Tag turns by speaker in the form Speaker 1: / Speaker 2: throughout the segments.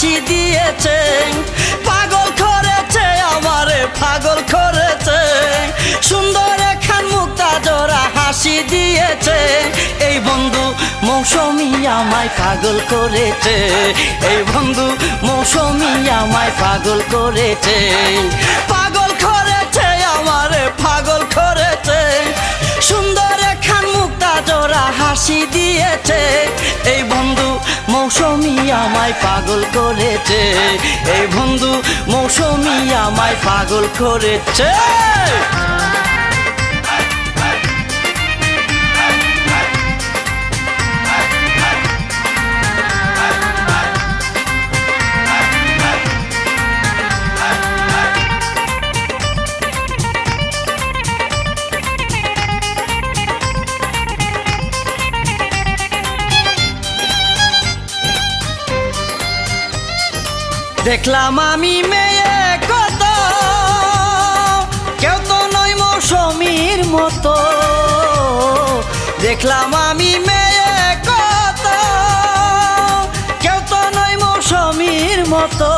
Speaker 1: হাসি দিয়েছে, পাগল করেছে আমারে পাগল করেছে। সুন্দর একখান মুক্তা জোড়া হাসি দিয়েছে, এই বন্ধু মৌসুমী আমায় পাগল করেছে, এই বন্ধু মৌসুমী আমায় পাগল করেছে। পাগল করেছে আমারে পাগল করেছে, সুন্দর একখান মুক্তা জোড়া হাসি দিয়েছে, এই বন্ধু মৌসুমী আমায় পাগল করেছে, এই বন্ধু মৌসুমী আমায় পাগল করেছে। দেখলাম আমি মেয়ে কত, কেউ তো নয় মৌসুমীর মতো। দেখলাম আমি মেয়ে কত, কেউ তো নয় মৌসুমীর মতো।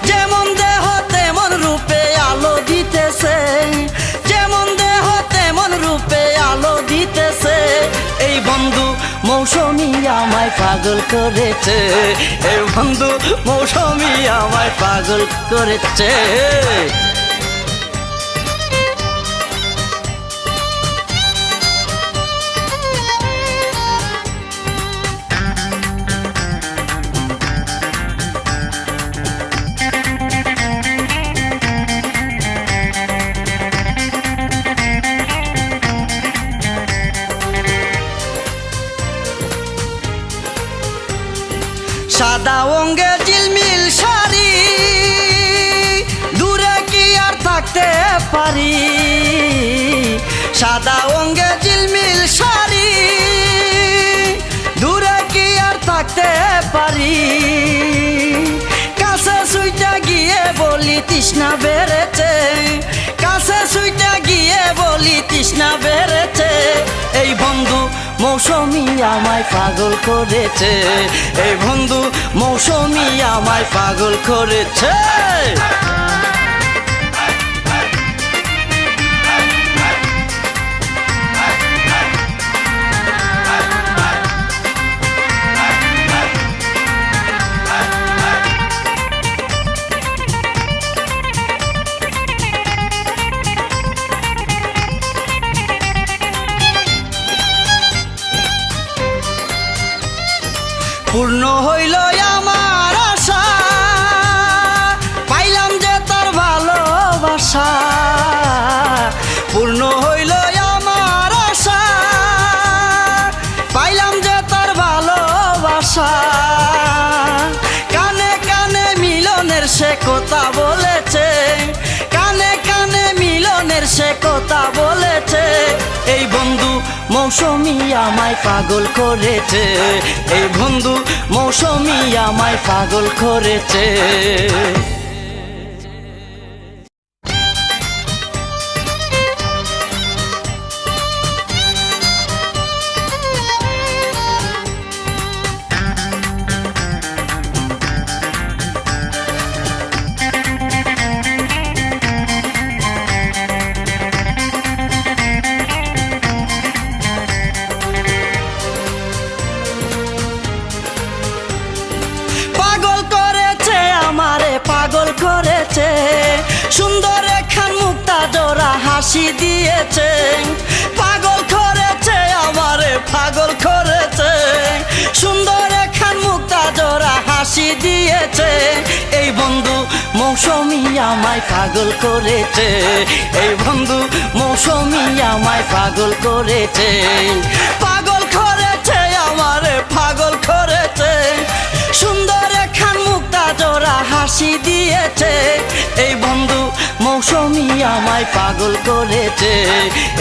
Speaker 1: যেমন দেহ তেমন রূপে আলো দিতেছে, যেমন দেহ তেমন রূপে আলো দিতেছে, এই বন্ধু মৌসুমী আমায় পাগল করেছে, এই বন্ধু মৌসুমী আমায় পাগল করেছে। সাদা অঙ্গে ঝিলমিল শাড়ি, দূরে কি আর থাকতে পারি। সাদা অঙ্গে ঝিলমিল শাড়ি, দূরে কি আর থাকতে পারি। কাছে সুইটা গিয়ে বলি তৃষ্ণা বেড়েছে, কাছে সুইটা গিয়ে বলি তৃষ্ণা বেড়েছে, এই বন্ধু মৌসুমী আমায় পাগল করেছে, এই বন্ধু মৌসুমী আমায় পাগল করেছে। পূর্ণ হইল আমার আশা, পাইলাম যে তার ভালোবাসা। পূর্ণ হইল আমার আশা, পাইলাম যে তার ভালোবাসা। কানে কানে মিলনের সে কথা বলেছে, কানে কানে মিলনের সে কথা বলেছে, এই বন্ধু মৌসুমী আমায় পাগল করেছে, এই বন্ধু মৌসুমী আমায় পাগল করেছে। পাগল করেছে, সুন্দর একখান মুক্তা জোড়া হাসি দিয়েছে, পাগল করেছে আমারে পাগল করেছে। সুন্দর একখান মুক্তা জোড়া হাসি দিয়েছে, এই বন্ধু মৌসুমী আমায় পাগল করেছে, এই বন্ধু মৌসুমী আমায় পাগল করেছে। পাগল করেছে আমারে পাগল করেছে, সুন্দর একখান মুক্তা জোড়া হাসি দিয়েছে, এই বন্ধু মৌসুমী আমায় পাগল করেছে,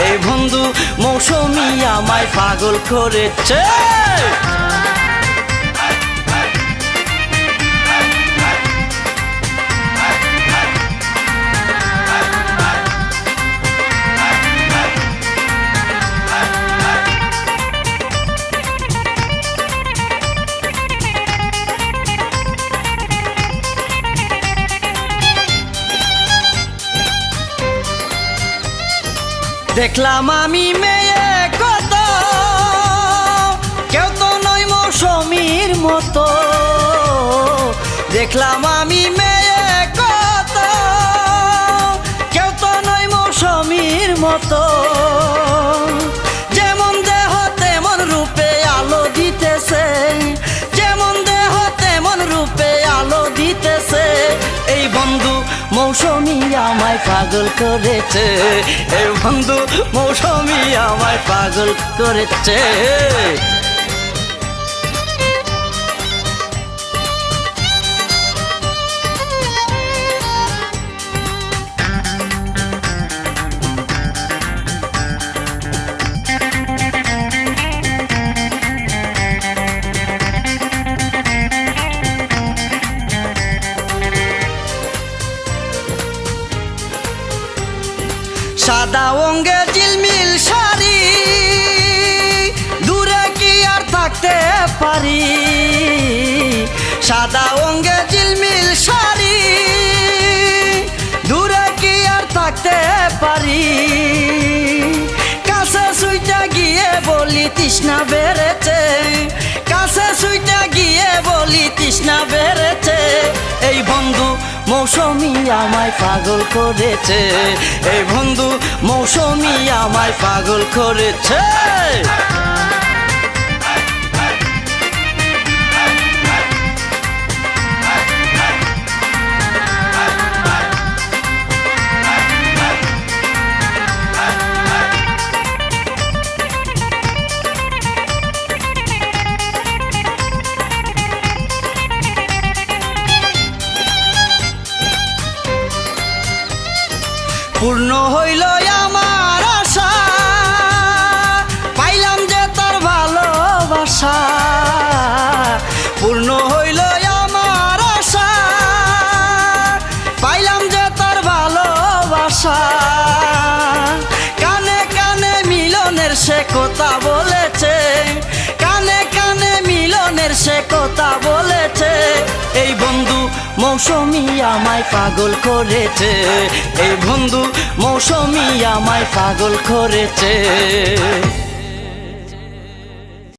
Speaker 1: এই বন্ধু মৌসুমী আমায় পাগল করেছে। দেখলাম আমি মেয়ে কত, কেউ তো নয় মৌসুমীর মতো। দেখলাম আমি মেয়ে কত, কেউ তো নয় মৌসুমীর মতো। যেমন দেহ তেমন রূপে আলো দিতেছে, যেমন দেহ তেমন রূপে আলো দিতেছে। এই বন্ধু মৌসুমী আমায় পাগল করেছে, এই বন্ধু মৌসুমী আমায় পাগল করেছে। সাদা অঙ্গে ঝিলমিল শাড়ি, দূরে কি আর থাকতে পারি। সাদা অঙ্গে ঝিলমিল শাড়ি, দূরে কি আর থাকতে পারি। কাছে সুইটা গিয়ে বলি তৃষ্ণা বেড়েছে, কাছে সুইটা গিয়ে বলি তৃষ্ণা বেড়েছে। এই বন্ধু মৌসুমী আমায় পাগল করেছে, এই বন্ধু মৌসুমী আমায় পাগল করেছে। পূর্ণ হইল আমার আশা, পাইলাম যে তার ভালোবাসা। পূর্ণ হইল আমার আশা, পাইলাম যে তার ভালোবাসা। কানে কানে মিলনের সে কথা বলেছে, কানে কানে মিলনের সে কথা বলেছে। এই বন্ধু মৌসুমী আমায় পাগল করেছে, এই বন্ধু মৌসুমী আমায় পাগল করেছে।